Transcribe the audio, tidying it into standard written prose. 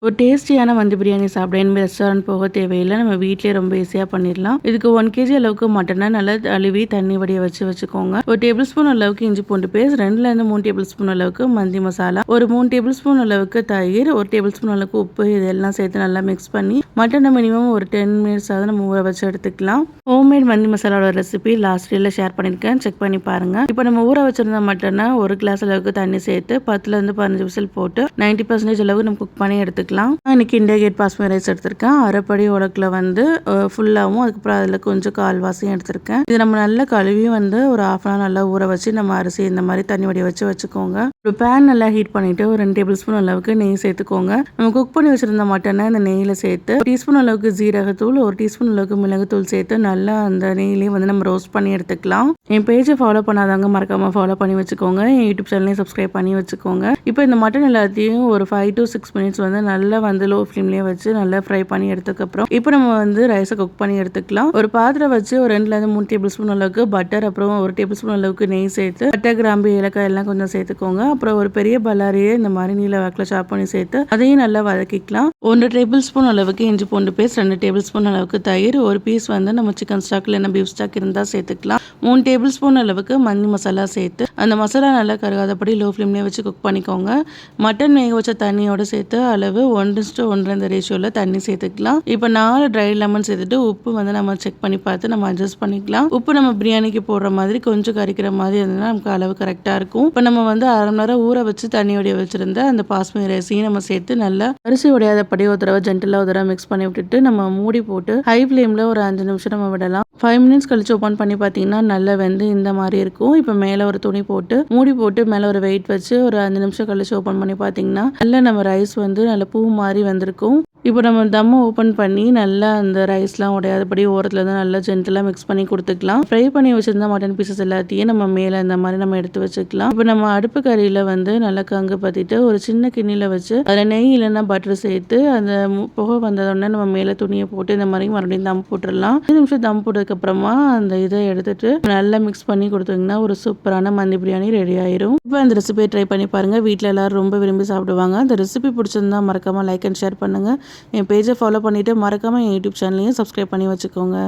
ஒரு டேஸ்டியான மந்தி பிரியாணி சாப்பிட இனிமே ரெஸ்டாரண்ட் போக தேவையில்லை. நம்ம வீட்லயே ரொம்ப ஈஸியா பண்ணிடலாம். இதுக்கு 1 கேஜி அளவுக்கு மட்டனை நல்லா கழுவி தண்ணி வடிய வச்சுக்கோங்க. ஒரு டேபிள் ஸ்பூன் அளவுக்கு இஞ்சி பூண்டு பேஸ்ட், 2ல இருந்து 3 டேபிள் ஸ்பூன் அளவுக்கு மந்தி மசாலா, ஒரு 3 டேபிள் ஸ்பூன் அளவுக்கு தயிர், 1 டேபிள் ஸ்பூன் அளவுக்கு உப்பு, இதெல்லாம் சேர்த்து நல்லா மிக்ஸ் பண்ணி மட்டனை மினிமம் ஒரு 10 மினிட்ஸ் ஆகுது நம்ம ஊற வச்சு எடுத்துக்கலாம். ஹோம்மேட் மந்தி மசாலாவோட ரெசிபி லாஸ்ட் டேல ஷேர் பண்ணியிருக்கேன், செக் பண்ணி பாருங்க. இப்போ நம்ம ஊற வச்சிருந்த மட்டனை ஒரு கிளாஸ் அளவுக்கு தண்ணி சேர்த்து 10ல இருந்து 15 விசில் போட்டு 90% அளவுக்கு நம்ம குக் பண்ணி எடுத்துக்கலாம். இன்னைக்கு இந்தியா கேட் பாஸ்மதி ரைஸ் எடுத்திருக்கேன். அரைப்படி உலக்கில் வந்து ஃபுல்லாகவும், அதுக்கப்புறம் அதில் கொஞ்சம் கால்வாசியும் எடுத்திருக்கேன். இது நம்ம நல்லா கழுவி வந்து ஒரு 1/2 அன் ஹவர் நல்லா ஊற வச்சு நம்ம அரிசி இந்த மாதிரி தண்ணி வடிய வச்சுக்கோங்க. ஒரு பேன் நல்லா ஹீட் பண்ணிட்டு ஒரு 2 டேபிள் ஸ்பூன் அளவுக்கு நெய் சேர்த்துக்கோங்க. நம்ம குக் பண்ணி வச்சிருந்த மட்டனை இந்த நெய்யில சேர்த்து 1 டீஸ்பூன் அளவுக்கு ஜீரகத்தூள், 1 டீஸ்பூன் அளவுக்கு மிளகுத்தூள் சேர்த்து நல்லா அந்த நெய்யிலேயே வந்து நம்ம ரோஸ்ட் பண்ணி எடுத்துக்கலாம். என் பேஜை ஃபாலோ பண்ணாதவங்க மறக்காம ஃபாலோ பண்ணி வச்சுக்கோங்க. என் யூடியூப் சேனலையும் சப்ஸ்கிரைப் பண்ணி வச்சுக்கோங்க. இப்போ இந்த மட்டன் எல்லாத்தையும் ஒரு 5 to 6 மினிட்ஸ் வந்து நல்லா வந்து லோ ஃப்ளேம்லேயே வச்சு நல்லா ஃப்ரை பண்ணி எடுத்துக்கப்புறம் இப்போ நம்ம வந்து ரைஸை குக் பண்ணி எடுத்துக்கலாம். ஒரு பாத்திரம் வச்சு ஒரு 2ல இருந்து 3 டேபிள் ஸ்பூன் அளவுக்கு பட்டர், அப்புறம் 1 டேபிள் ஸ்பூன் அளவுக்கு நெய் சேர்த்து பட்டை, கிராம்பு, ஏலக்காய் எல்லாம் கொஞ்சம் சேர்த்துக்கோங்க. அப்புறம் ஒரு பெரிய பல்லாரியை இந்த மாதிரி நீல வாக்கில் சாப் பண்ணி சேர்த்து அதையும் நல்லா வதக்கிக்கலாம். 1 டேபிள் ஸ்பூன் அளவுக்கு இஞ்சி பூண்டு பேஸ்ட், 2 டேபிள் ஸ்பூன் அளவுக்கு தயிர், ஒரு பீஸ் வந்து நம்ம சிக்கன் ஸ்டாக் இல்லைன்னா பீஃப் ஸ்டாக் இருந்தால் சேர்த்துக்கலாம். 3 டேபிள் ஸ்பூன் அளவுக்கு மந்தி மசாலா சேர்த்து அந்த மசாலா நல்லா கருகாதபடி லோ ஃப்ளேம்லேயே வச்சு குக் பண்ணிக்கோங்க. மட்டன் வேக வச்ச தண்ணியோட சேர்த்து அளவு 1:1 இந்த ரேஷியோவில் தண்ணி சேர்த்துக்கலாம். இப்போ 4 ட்ரை லெமன் சேர்த்துட்டு உப்பு வந்து நம்ம செக் பண்ணி பார்த்து நம்ம அட்ஜஸ்ட் பண்ணிக்கலாம். உப்பு நம்ம பிரியாணிக்கு போடுற மாதிரி கொஞ்சம் கறிக்கிற மாதிரி இருந்ததுன்னா நமக்கு அளவு கரெக்டாக இருக்கும். இப்போ நம்ம வந்து 1/2 மணி நேரம் ஊற வச்சு தண்ணி உடைய வச்சிருந்த அந்த பாஸ்மதி ரைஸையும் நம்ம சேர்த்து நல்லா அரிசி உடையாதபடி ஒரு தடவை ஜென்டலாக ஒரு தடவை மிக்ஸ் பண்ணி விட்டுட்டு நம்ம மூடி போட்டு ஹை ஃப்ளேமில் ஒரு 5 நிமிஷம் நம்ம விடலாம். 5 மினிட்ஸ் கழிச்சு ஓப்பன் பண்ணி பார்த்தீங்கன்னா நல்லா வெந்து இந்த மாதிரி இருக்கும். இப்போ மேலே ஒரு துணி போட்டு மூடி போட்டு மேலே ஒரு வெயிட் வச்சு ஒரு 5 நிமிஷம் கழிச்சு ஓப்பன் பண்ணி பார்த்தீங்கன்னா நல்லா நம்ம ரைஸ் வந்து நல்ல பூ மாதிரி வந்திருக்கும். இப்போ நம்ம தம்மை ஓப்பன் பண்ணி நல்லா அந்த ரைஸ்லாம் உடையாதபடி ஓரத்தில் இருந்து நல்லா ஜென்டலாக மிக்ஸ் பண்ணி கொடுத்துக்கலாம். ஃப்ரை பண்ணி வச்சிருந்த மட்டன் பீசஸ் எல்லாத்தையும் நம்ம மேலே இந்த மாதிரி நம்ம எடுத்து வச்சுக்கலாம். இப்போ நம்ம அடுப்பு கறியில் வந்து நல்லா கங்கு பற்றிட்டு ஒரு சின்ன கிண்ணியில் வச்சு அதில் நெய் இல்லைன்னா பட்டர் சேர்த்து அந்த புகை வந்ததோடனே நம்ம மேலே துணியை போட்டு இந்த மாதிரி மறுபடியும் தம் போட்டுடலாம். 5 நிமிஷம் தம் போட்டதுக்கப்புறமா அந்த இதை எடுத்துட்டு நல்லா மிக்ஸ் பண்ணி கொடுத்தீங்கன்னா ஒரு சூப்பரான மந்தி பிரியாணி ரெடி ஆயிரும். இப்போ அந்த ரெசிபியை ட்ரை பண்ணி பாருங்கள். வீட்டில் எல்லாரும் ரொம்ப விரும்பி சாப்பிடுவாங்க. அந்த ரெசிபி பிடிச்சிருந்தா மறக்காமல் லைக் அண்ட் ஷேர் பண்ணுங்கள். என் பேஜை ஃபாலோ பண்ணிவிட்டு மறக்காமல் என் யூடியூப் சேனலையும் சப்ஸ்கிரைப் பண்ணி வச்சுக்கோங்க.